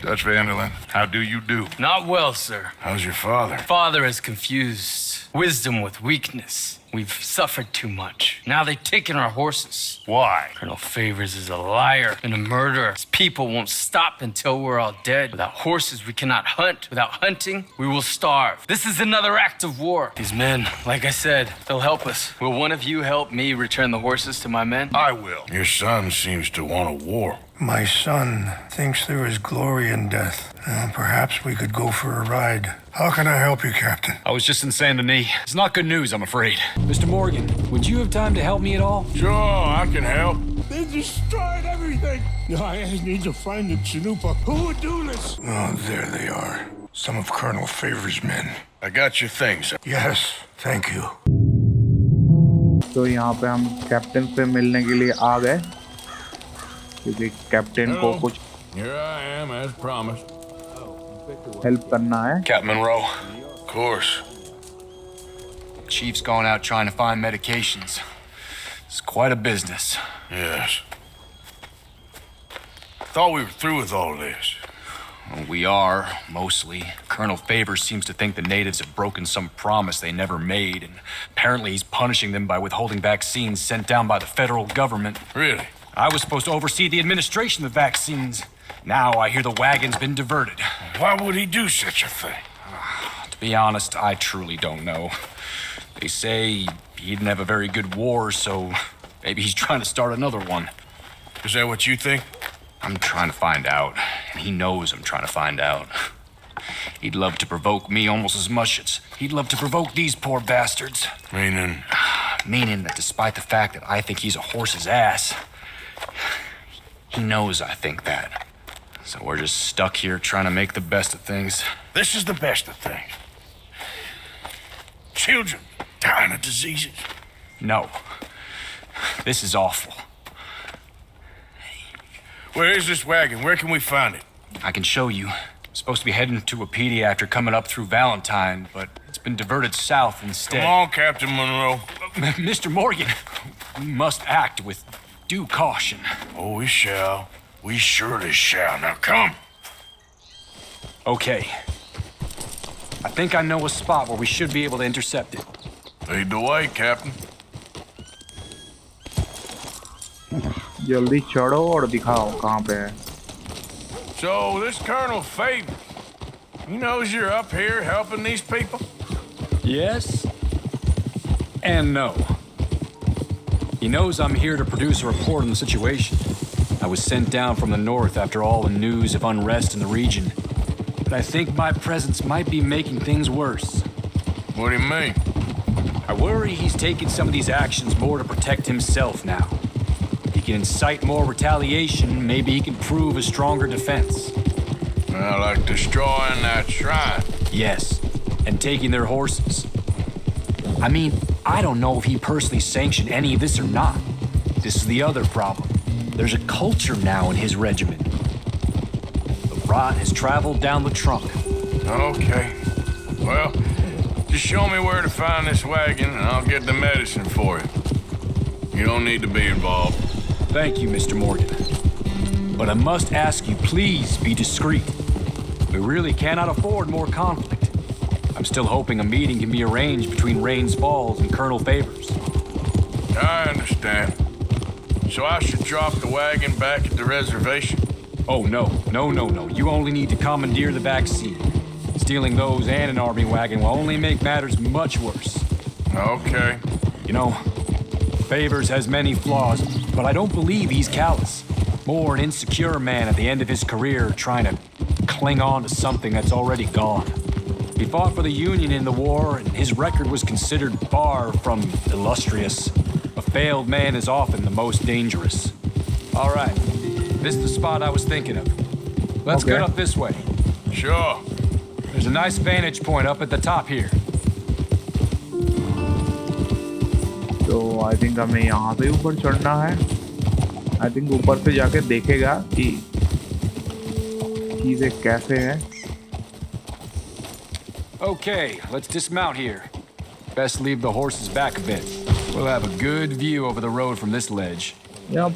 Dutch Vanderlyn, how do you do? Not well, sir. How's your father? Father has confused wisdom with weakness. We've suffered too much. Now they've taken our horses. Why? Colonel Favors is a liar and a murderer. His people won't stop until we're all dead. Without horses, we cannot hunt. Without hunting, we will starve. This is another act of war. These men, like I said, they'll help us. Will one of you help me return the horses to my men? I will. Your son seems to want a war. My son thinks there is glory in death. Perhaps we could go for a ride. How can I help you, Captain? I was just in Saint Denis. It's not good news, I'm afraid. Mr. Morgan, would you have time to help me at all? Sure, I can help. They destroyed everything. I need to find the Chanupa. Who would do this? Oh, there they are. Some of Colonel Favors' men. I got your things. Yes, thank you. तो यहाँ पे हम captain से मिलने के लिए आ गए क्योंकि कैप्टन को कुछ Here I am, as promised. Help करना है. Captain Monroe. Of course. Chief's gone out trying to find medications. It's quite a business. Yes. Thought we were through with all this. Well, we are, mostly. Colonel Favors seems to think the natives have broken some promise they never made, and apparently he's punishing them by withholding vaccines sent down by the federal government. Really? I was supposed to oversee the administration of vaccines. Now I hear the wagon's been diverted. Why would he do such a thing? To be honest, I truly don't know. They say he didn't have a very good war, so maybe he's trying to start another one. Is that what you think? I'm trying to find out, and he knows I'm trying to find out. He'd love to provoke me almost as much as he'd love to provoke these poor bastards. Meaning? Meaning that despite the fact that I think he's a horse's ass, he knows I think that. So we're just stuck here trying to make the best of things. This is the best of things. Children dying of diseases. No. This is awful. Where is this wagon? Where can we find it? I can show you. I'm supposed to be heading to a PD after coming up through Valentine, but it's been diverted south instead. Come on, Captain Monroe. Mr. Morgan, we must act with due caution. Oh, we shall. We surely shall. Now come. Okay. I think I know a spot where we should be able to intercept it. Lead the way, Captain. जल्दी चढ़ो और दिखाओ कहाँ पे है. So, this Colonel Favors, he knows you're up here helping these people? Yes and no. He knows I'm here to produce a report on the situation. I was sent down from the north after all the news of unrest in the region. But I think my presence might be making things worse. What do you mean? I worry he's taking some of these actions more to protect himself now. He can incite more retaliation, maybe he can prove a stronger defense. Well, like destroying that shrine. Yes, and taking their horses. I mean, I don't know if he personally sanctioned any of this or not. This is the other problem. There's a culture now in his regiment. The rot has traveled down the trunk. Okay. Well, just show me where to find this wagon and I'll get the medicine for you. You don't need to be involved. Thank you, Mr. Morgan. But I must ask you, please be discreet. We really cannot afford more conflict. I'm still hoping a meeting can be arranged between Rains Falls and Colonel Favors. I understand. So I should drop the wagon back at the reservation? Oh, no. You only need to commandeer the vaccine. Stealing those and an army wagon will only make matters much worse. Okay. You know, Favors has many flaws, but I don't believe he's callous. More an insecure man at the end of his career trying to cling on to something that's already gone. He fought for the Union in the war, and his record was considered far from illustrious. A failed man is often the most dangerous. All right, this is the spot I was thinking of. Let's get up this way. Sure. There's a nice vantage point up at the top here. तो I think हमें यहाँ से ऊपर चढ़ना है. I think ऊपर से जाके देखेगा कि चीजें कैसे हैं. Okay, let's dismount here. Best leave the horses back a bit. We'll have a good view over the road from this ledge. Yep.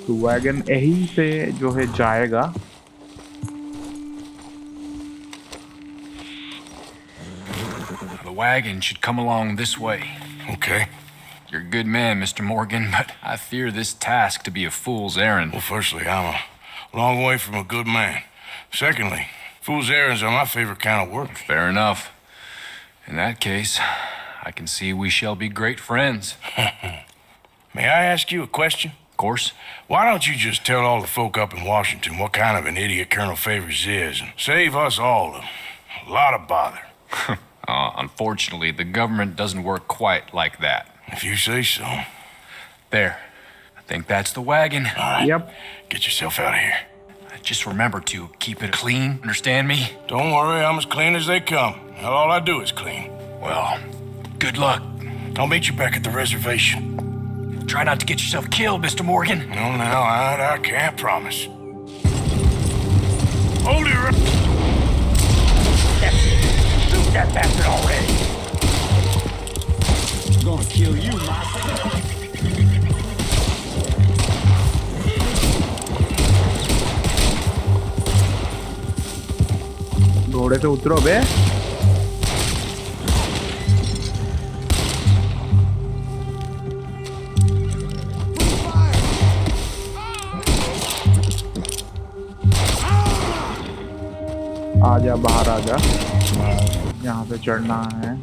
तो वैगन यहीं से जो है जाएगा। The wagon should come along this way. Okay. You're a good man, Mr. Morgan, but I fear this task to be a fool's errand. Well, firstly, I'm a long way from a good man. Secondly, fool's errands are my favorite kind of work. Fair enough. In that case, I can see we shall be great friends. May I ask you a question? Of course. Why don't you just tell all the folk up in Washington what kind of an idiot Colonel Favors is and save us all a lot of bother? Unfortunately, the government doesn't work quite like that. If you say so. There. I think that's the wagon. All right. Yep. Get yourself out of here. Just remember to keep it clean, understand me? Don't worry, I'm as clean as they come. Hell, all I do is clean. Well, good luck. I'll meet you back at the reservation. Try not to get yourself killed, Mr. Morgan. No, I can't promise. Hold it. Shoot that bastard already. Gonna kill you, master. घोड़े से उतरो बे। आजा बाहर आजा, यहाँ पे चढ़ना है।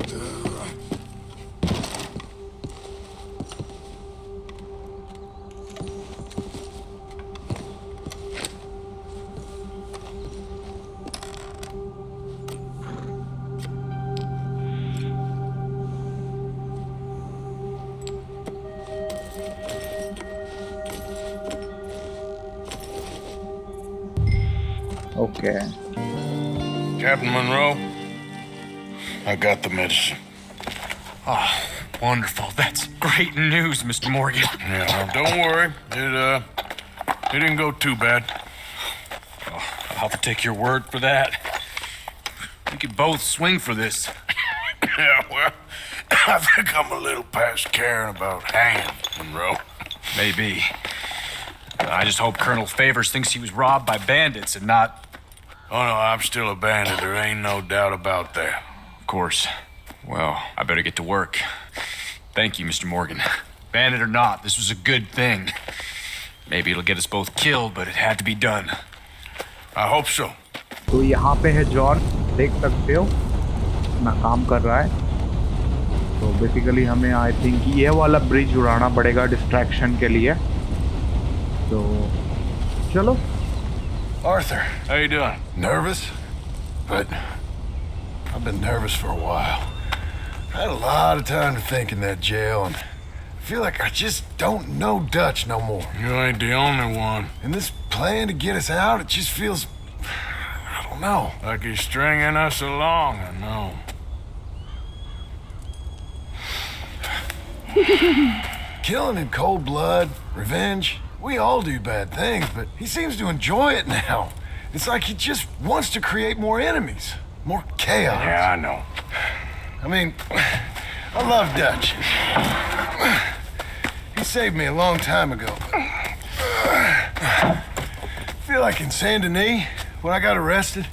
Okay. Captain Monroe, I got the medicine. Oh, wonderful. That's great news, Mr. Morgan. Yeah, well, don't worry. It didn't go too bad. Oh, I'll have to take your word for that. We could both swing for this. Yeah, well, I think I'm a little past caring about hanging, Monroe. Maybe. I just hope Colonel Favors thinks he was robbed by bandits and not... Oh, no, I'm still a bandit. There ain't no doubt about that. Of course. Well, I better get to work. Thank you, Mr. Morgan. Bandit or not, this was a good thing. Maybe it'll get us both killed, but it had to be done. I hope so. तो यहाँ पे है John, देख सकते हो अपना काम कर रहा है। तो बेसिकली हमें आई थिंक ये वाला ब्रिज उड़ाना पड़ेगा डिस्ट्रैक्शन के लिए। तो चलो। Arthur, How you doing? nervous? But I've been nervous for a while. I had a lot of time to think in that jail, and I feel like I just don't know Dutch no more. You ain't the only one. And this plan to get us out, it just feels... I don't know. Like he's stringing us along, I know. Killing in cold blood, revenge, we all do bad things, but he seems to enjoy it now. It's like he just wants to create more enemies, more chaos. Yeah, I know. I mean, I love Dutch. He saved me a long time ago. I feel like in Saint Denis, when I got arrested,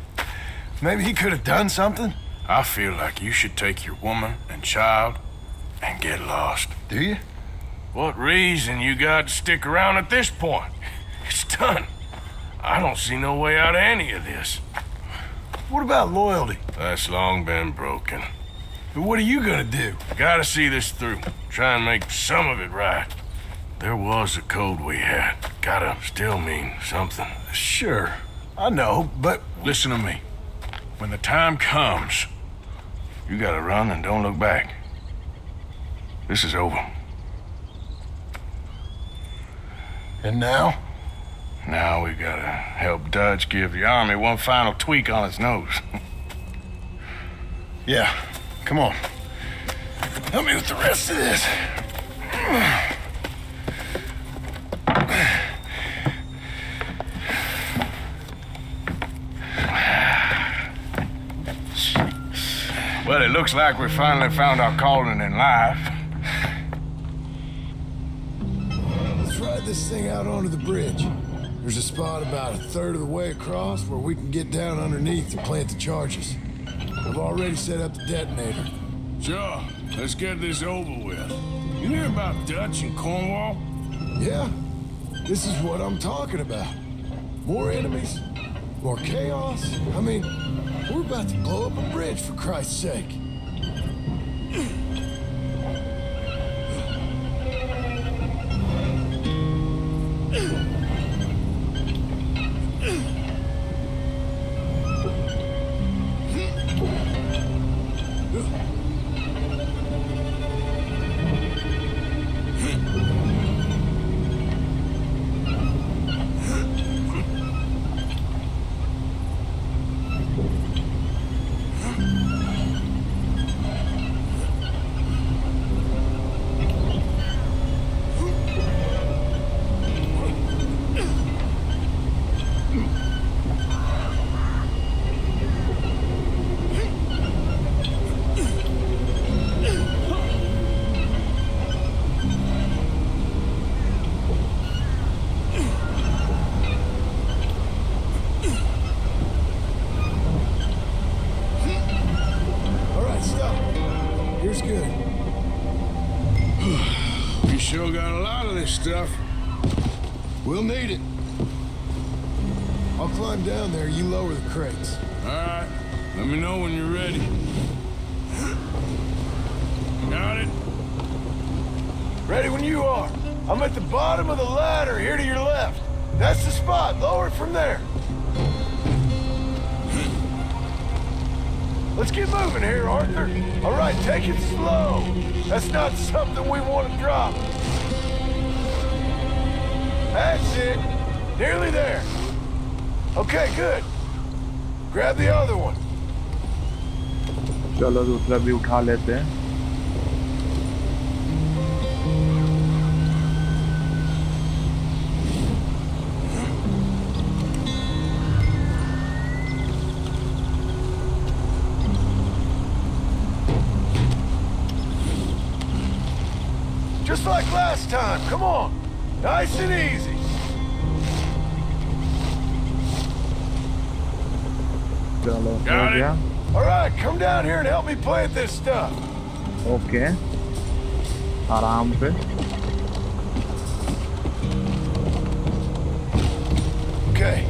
maybe he could have done something. I feel like you should take your woman and child and get lost. Do you? What reason you got to stick around at this point? It's done. I don't see no way out of any of this. What about loyalty? That's long been broken. And what are you gonna do? Gotta see this through. Try and make some of it right. There was a code we had. Gotta still mean something. Sure, I know, but... Listen to me. When the time comes, you gotta run and don't look back. This is over. And now? Now we gotta help Dutch give the army one final tweak on its nose. Yeah, come on. Help me with the rest of this. Well, it looks like we finally found our calling in life. Let's ride this this thing out onto the bridge. There's a spot about a third of the way across where we can get down underneath and plant the charges. I've already set up the detonator. Sure, let's get this over with. You hear about Dutch and Cornwall? Yeah, this is what I'm talking about. More enemies, more chaos. I mean, we're about to blow up a bridge, for Christ's sake. Here's good. We sure got a lot of this stuff. We'll need it. I'll climb down there, you lower the crates. All right, let me know when you're ready. Got it? Ready when you are. I'm at the bottom of the ladder, here to your left. That's the spot, lower it from there. Let's get moving here, Arthur. All right, take it slow. That's not something we want to drop. That's it. Nearly there. Okay, good. Grab the other one. चलो दूसरा भी उठा लेते हैं. Just like last time, come on. Nice and easy. चलो हो Got it. गया. All right, come down here and help me plant this stuff. Okay, आराम से. Okay,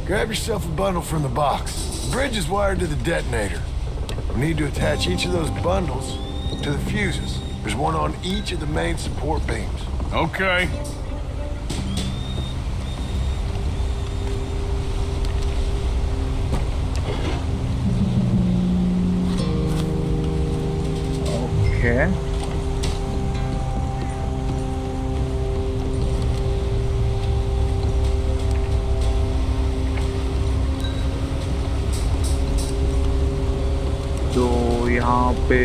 grab yourself a bundle from the box. The bridge is wired to the detonator. We need to attach each of those bundles to the fuses. There's one on each of the main support beams. Okay. Okay. तो यहाँ पे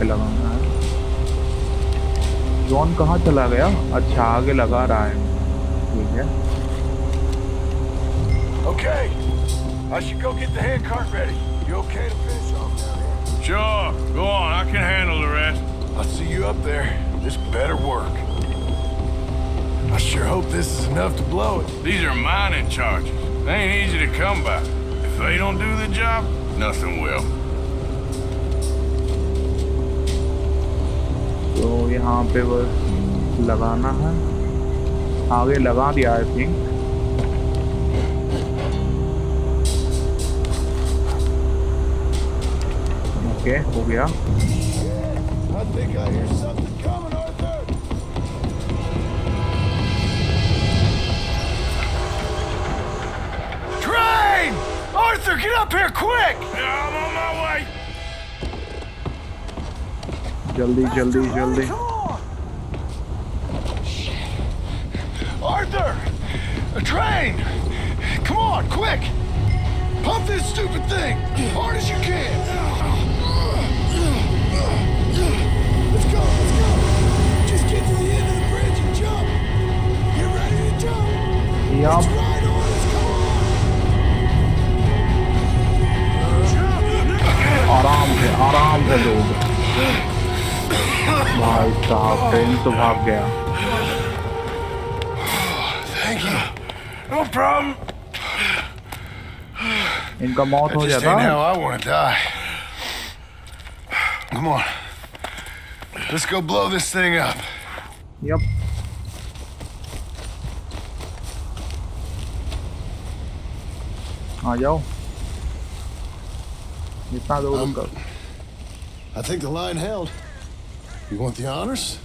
लगाना है. John कहाँ चला गया? अच्छा, आगे लगा रहा है. ठीक है. Okay, I should go get the handcart ready. You okay to finish off down here? Sure, go on, I can handle the rest. I'll see you up there. This better work. I sure hope this is enough to blow it. These are mining charges. They ain't easy to come by. If they don't do the job, nothing will. तो यहाँ पे बस लगाना है. आगे लगा दिया I think. Okay, हो गया. I think I hear something coming, Arthur. Train! Arthur, get up here quick! Yeah, I'm on my way. जल्दी जल्दी जल्दी. Arthur! A train! Come on, quick! Pump this stupid thing! Hard as you can! Let's go, let's go! Just get to the end of the bridge and jump! Get ready to jump! Yup. Let's ride on us, come on! आराम से लोग. भाई साहब train तो भाग गया। Thank you. No problem. इनका मौत हो That just जाता। ain't how I want to die. Come on. Let's go blow this thing up. Yup. आ जाओ। इतना दूर कर। I think the line held. You want the honors?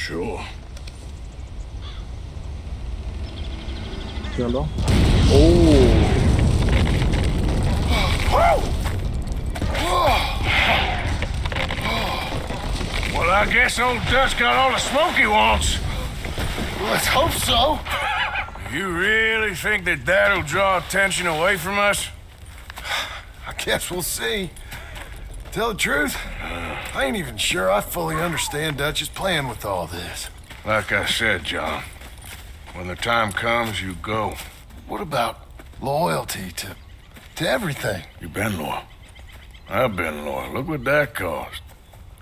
Sure. चलो। ओह। Well, I guess old Dutch got all the smoke he wants. Let's hope so. You really think that that'll draw attention away from us? I guess we'll see. Tell the truth, I ain't even sure I fully understand Dutch's plan with all this. Like I said, John, when the time comes, you go. What about loyalty to everything? You've been loyal. I've been loyal. Look what that cost.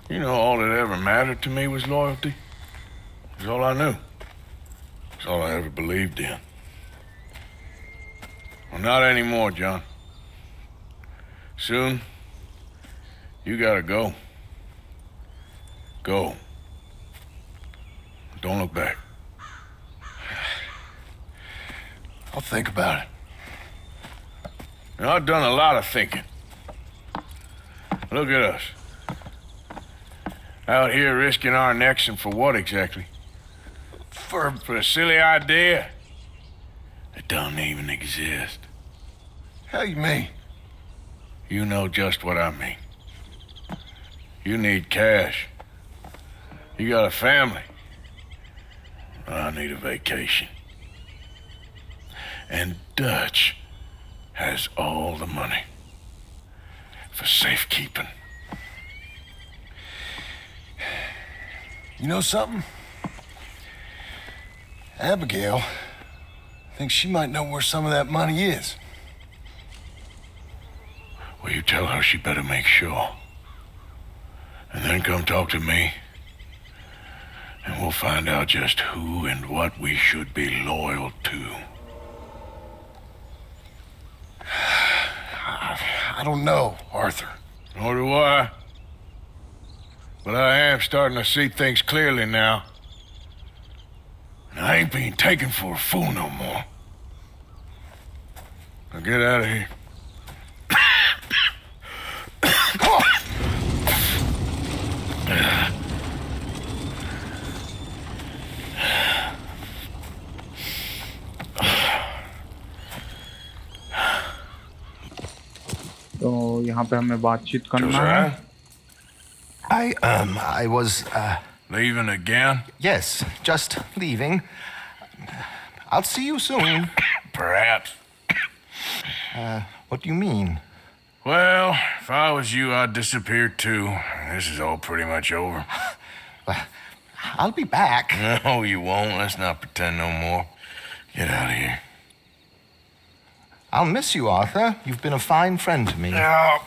You know, all that ever mattered to me was loyalty. It's all I knew. It's all I ever believed in. Well, not anymore, John. Soon, you gotta go. Go. Don't look back. I'll think about it. Now, I've done a lot of thinking. Look at us. Out here risking our necks, and for what exactly? For a silly idea that don't even exist. How you mean? You know just what I mean. You need cash. You got a family. I need a vacation. And Dutch has all the money for safekeeping. You know something? Abigail thinks she might know where some of that money is. Well, you tell her she better make sure. And then come talk to me. And we'll find out just who and what we should be loyal to. I don't know, Arthur. Nor do I. But I am starting to see things clearly now. And I ain't being taken for a fool no more. Now get out of here. तो यहाँ पे हमें बातचीत करना है। I was, Leaving again? yes, just leaving. I'll see you soon. Perhaps. What do you mean? Well, if I was you, I'd disappear too. This is all pretty much over. Well, I'll be back. No, you won't. Let's not pretend no more. Get out of here. I'll miss you, Arthur. You've been a fine friend to me. No,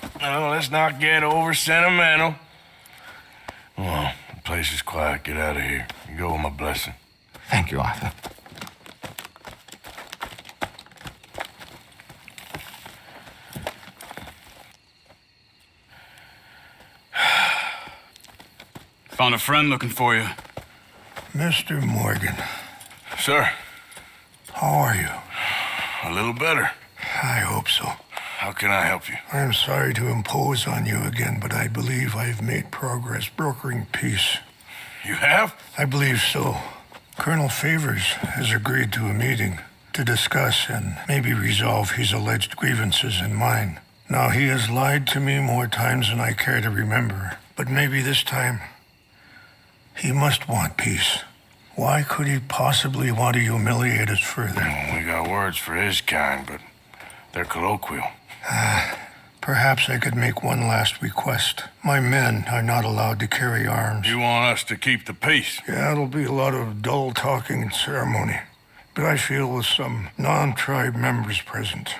let's not get over sentimental. Well, the place is quiet. Get out of here. You go with my blessing. Thank you, Arthur. Found a friend looking for you. Mr. Morgan, Sir, how are you? a little better. I hope so. How can I help you? I am sorry to impose on you again, but I believe I've made progress brokering peace. You have? I believe so. Colonel Favors has agreed to a meeting to discuss and maybe resolve his alleged grievances and mine. Now, he has lied to me more times than I care to remember, but maybe this time he must want peace. Why could he possibly want to humiliate us further? We got words for his kind, but they're colloquial. Perhaps I could make one last request. My men are not allowed to carry arms. You want us to keep the peace? Yeah, it'll be a lot of dull talking and ceremony. But I feel with some non-tribe members present,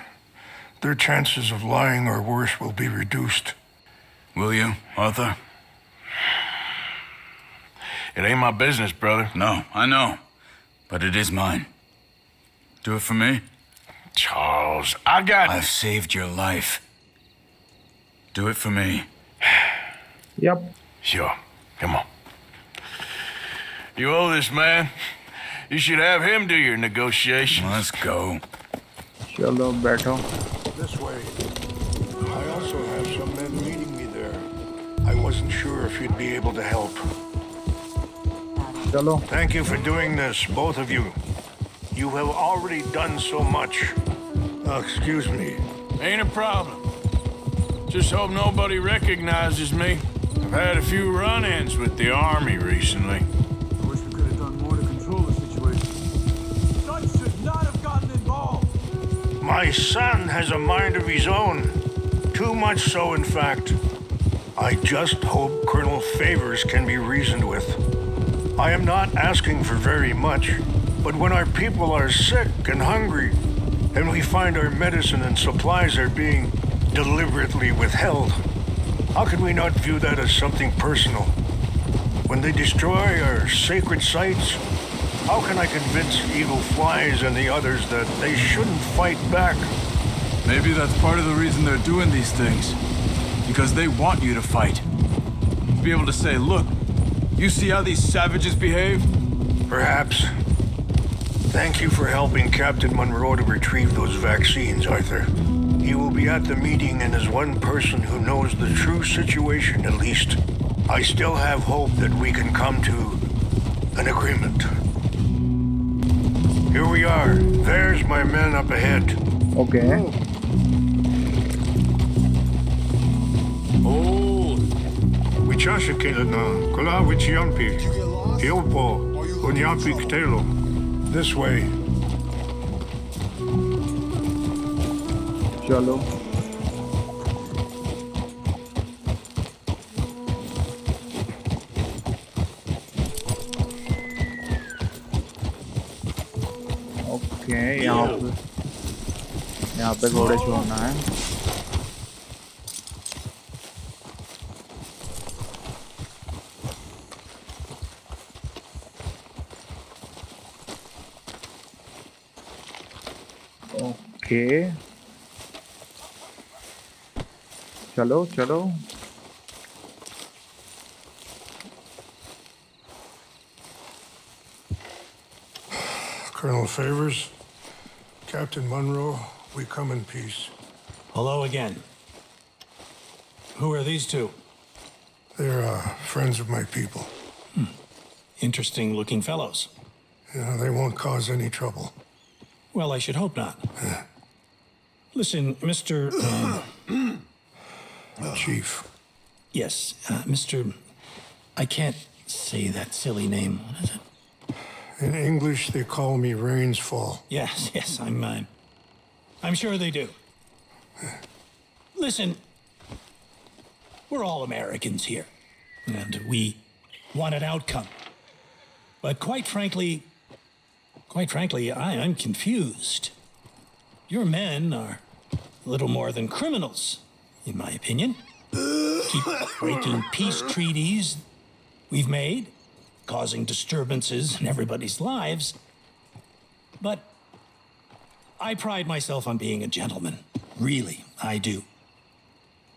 their chances of lying or worse will be reduced. Will you, Arthur? It ain't my business, brother. No, I know. But it is mine. Do it for me? Charles, I've saved your life. Do it for me. Yep. Sure. Come on. You owe this man. You should have him do your negotiations. Let's go. चलो बैठो. This way. I also have some men meeting me there. I wasn't sure if you'd be able to help. चलो. Thank you for doing this, both of you. You have already done so much. Excuse me. Ain't a problem. Just hope nobody recognizes me. I've had a few run-ins with the army recently. I wish we could have done more to control the situation. Son should not have gotten involved. My son has a mind of his own. Too much so, in fact. I just hope Colonel Favors can be reasoned with. I am not asking for very much, but when our people are sick and hungry, and we find our medicine and supplies are being deliberately withheld, how can we not view that as something personal? When they destroy our sacred sites, how can I convince Eagle Flies and the others that they shouldn't fight back? Maybe that's part of the reason they're doing these things. Because they want you to fight. To be able to say, look, you see how these savages behave? Perhaps. Thank you for helping Captain Monroe to retrieve those vaccines, Arthur. He will be at the meeting and is one person who knows the true situation, at least. I still have hope that we can come to an agreement. Here we are. There's my men up ahead. Okay. Oh, Wichashikilana, Kula Wichiampi, Hiopo, Unyapi Ktelo. This way. चलो. Okay, यहाँ पे घोड़े छोड़ना है. Okay. चलो चलो. Colonel Favors, Captain Monroe, we come in peace. Hello again. Who are these two? They're friends of my people. Interesting looking fellows. Yeah, they won't cause any trouble. Well, I should hope not. Listen, Mr. Chief. Yes, Mr. I can't say that silly name. What is it? In English, they call me Rainsfall. Yes, I'm sure they do. Listen, we're all Americans here, and we want an outcome. But quite frankly, I'm confused. Your men are a little more than criminals, in my opinion. Keep breaking peace treaties we've made, causing disturbances in everybody's lives. But I pride myself on being a gentleman. Really, I do.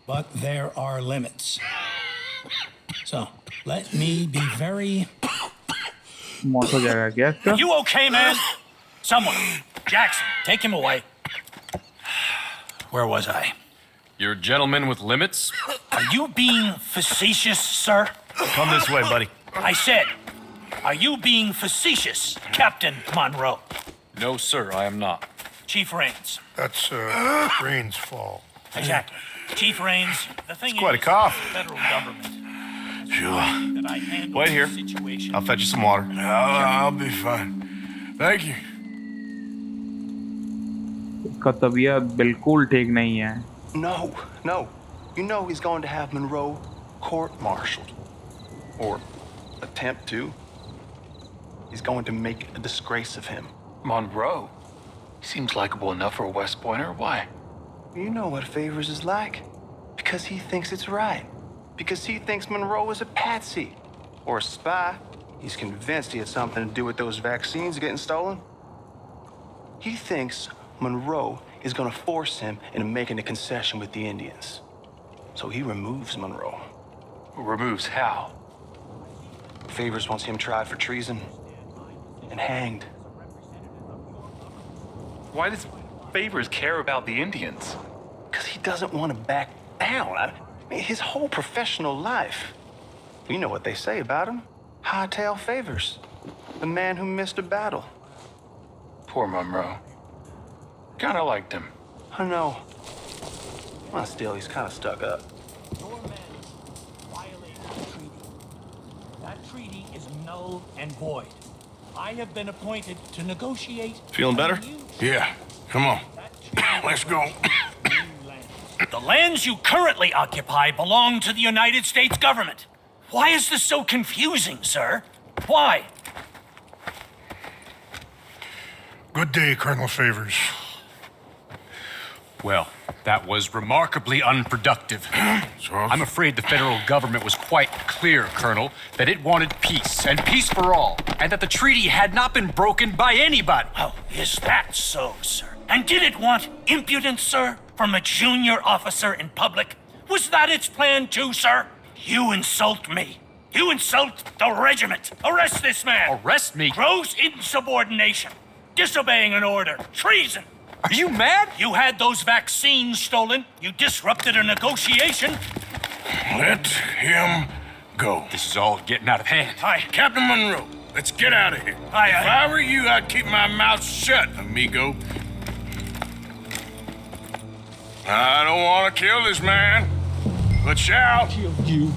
But there are limits. So, let me be very... Are you okay, man? Someone. Jackson, take him away. Where was I? You're a gentleman with limits? Are you being facetious, sir? Come this way, buddy. I said, are you being facetious, Captain Monroe? No, sir, I am not. Chief Raines. That's Rains' fault. Exactly. Chief Raines, the thing It's quite a is, cough. the federal government. Sure. That I handle Wait here. the situation. I'll fetch you some water. I'll be fine. Thank you. इसका तबीयत बिल्कुल ठीक नहीं है. No. You know he's going to have Monroe court-martialed. Or attempt to. He's going to make a disgrace of him. Monroe? He seems likable enough for a West Pointer. Why? You know what Favors is like. Because he thinks it's right. Because he thinks Monroe is a patsy. Or a spy. He's convinced he had something to do with those vaccines getting stolen. He thinks Monroe is gonna force him into making a concession with the Indians. So he removes Monroe. Removes how? Favors wants him tried for treason and hanged. Why does Favors care about the Indians? Because he doesn't want to back down. I mean, his whole professional life. You know what they say about him. Hightail Favors. The man who missed a battle. Poor Monroe. Kinda liked him. I know. Well, still, he's kind of stuck up. Your men violated the treaty. That treaty is null and void. I have been appointed to negotiate. Feeling better? Yeah. Come on. Let's go. The lands you currently occupy belong to the United States government. Why is this so confusing, sir? Why? Good day, Colonel Favors. Well, that was remarkably unproductive. I'm afraid the federal government was quite clear, Colonel, that it wanted peace, and peace for all, and that the treaty had not been broken by anybody. Oh, is that so, sir? And did it want impudence, sir, from a junior officer in public? Was that its plan too, sir? You insult me. You insult the regiment. Arrest this man. Arrest me? Gross insubordination. Disobeying an order. Treason. Are you mad? You had those vaccines stolen. You disrupted a negotiation. Let him go. This is all getting out of hand. Captain Monroe, let's get out of here. If I were you, I'd keep my mouth shut, amigo. I don't want to kill this man, but shall. Kill you.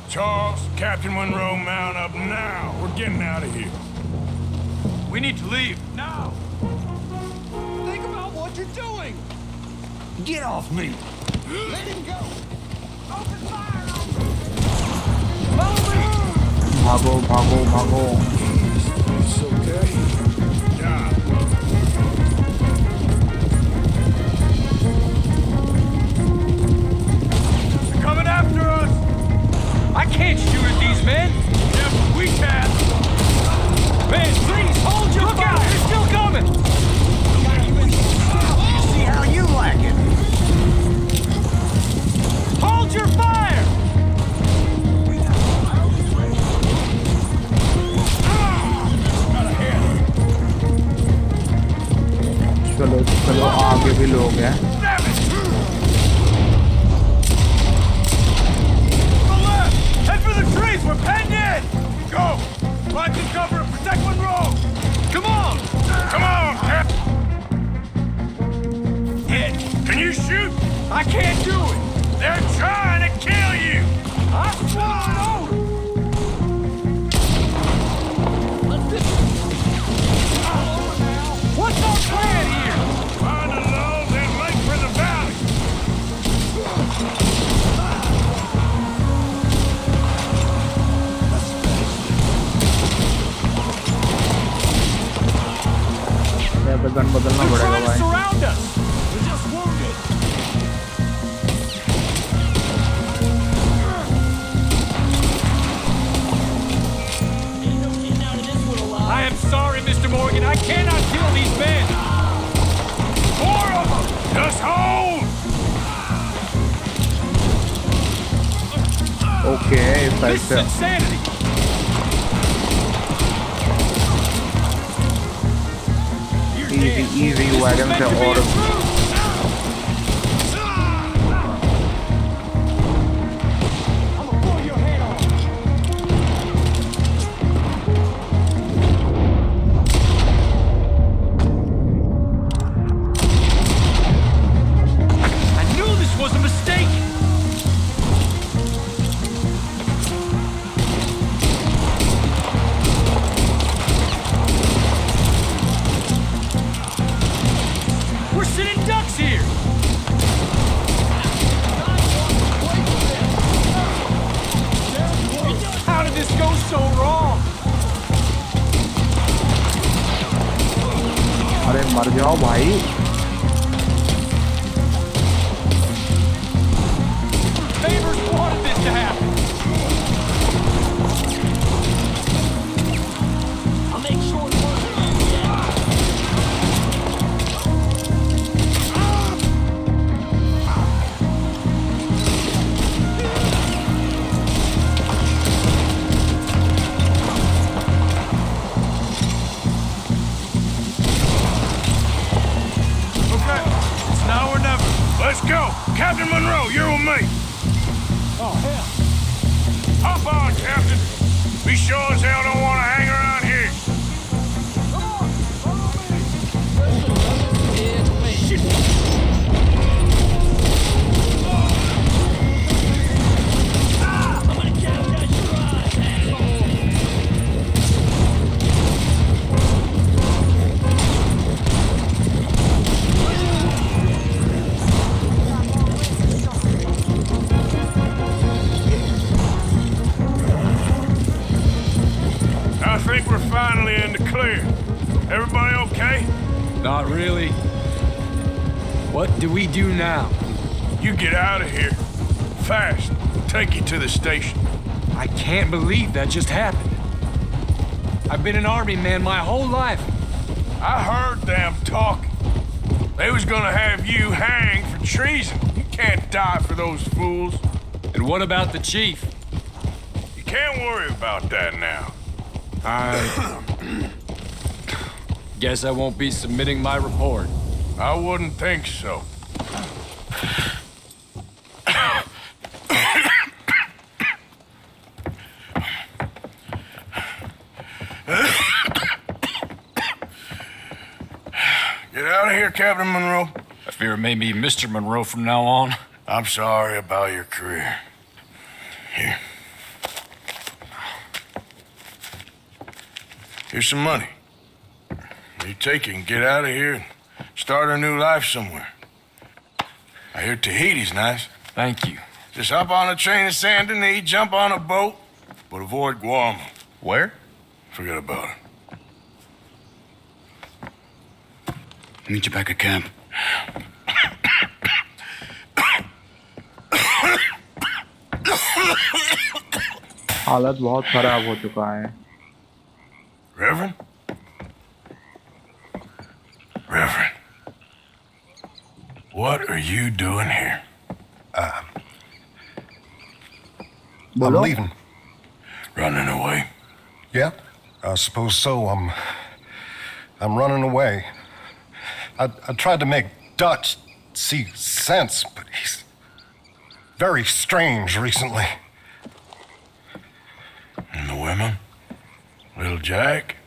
Charles, Captain Monroe, mount up now. We're getting out of here. We need to leave now. Think about what you're doing! Get off me. Let him go! Open fire! भागो भागो भागो It's okay. Yeah. They're coming after us. I can't shoot at these men. Yeah, but we can. Man, please, hold your fire. They're still coming. See how you like it! Hold your fire. चलो चलो आगे भी लोग हैं Head for the trees! We're penned in! Go! Line can cover and protect Monroe! Come on! Come on, Cap. Hit! Can you shoot? I can't do it! They're trying to kill you. I'm swallowing over! What's our plan here? Find the lows and make for the valley. यहाँ पे gun बदलना They're पड़ेगा trying to भाई surround us! We're just wounded! I am sorry, Mr. Morgan. I cannot kill these men! 4 of them! Just hold. Okay इस side This is से insanity! Easy wagon से और I knew this was a mistake! We're sitting ducks here! How did this go so wrong? अरे मर जाओ भाई Favors wanted this to happen. Captain Monroe, you're with me. Oh, hell. Hop on, Captain. We sure as hell don't want to hang around here. I think we're finally in the clear. Everybody okay? Not really. What do we do now? You get out of here. Fast. Take you to the station. I can't believe that just happened. I've been an army man my whole life. I heard them talking. They was gonna have you hanged for treason. You can't die for those fools. And what about the chief? You can't worry about that now. I guess I won't be submitting my report. I wouldn't think so. Get out of here, Captain Monroe. I fear it may be Mr. Monroe from now on. I'm sorry about your career. Here. Here's some money. You take it and get out of here and start a new life somewhere. I hear Tahiti's nice. Thank you. Just hop on a train to Saint Denis, jump on a boat, but avoid Guam. Where? Forget about it. Meet you back at camp. हालत बहुत खराब हो चुका है. Reverend? Reverend. What are you doing here? I'm leaving. Running away? Yeah, I suppose so. I'm running away. I tried to make Dutch see sense, but he's very strange recently. And the women? Little Jack?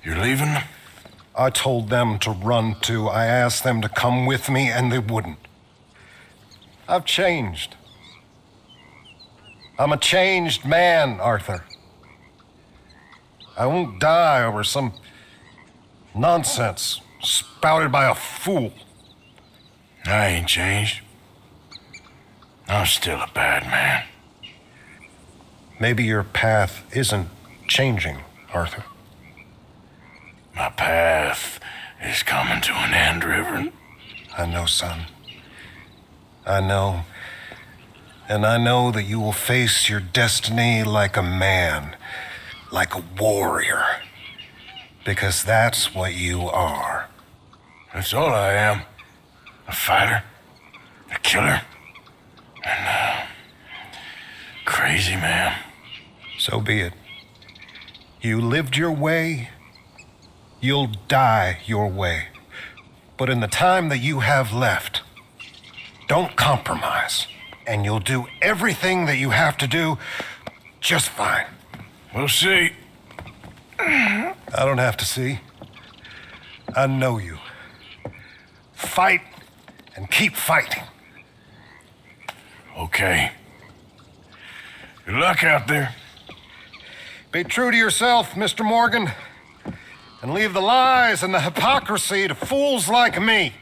You're leaving them? I told them to run too. I asked them to come with me, and they wouldn't. I've changed. I'm a changed man, Arthur. I won't die over some nonsense spouted by a fool. I ain't changed. I'm still a bad man. Maybe your path isn't changing, Arthur. My path is coming to an end, Reverend. I know, son. I know. And I know that you will face your destiny like a man, like a warrior. Because that's what you are. That's all I am. A fighter, a killer, and a crazy man. So be it. You lived your way, you'll die your way. But in the time that you have left, don't compromise. And you'll do everything that you have to do just fine. We'll see. I don't have to see. I know you. Fight and keep fighting. Okay. Good luck out there. Be true to yourself, Mr. Morgan, and leave the lies and the hypocrisy to fools like me.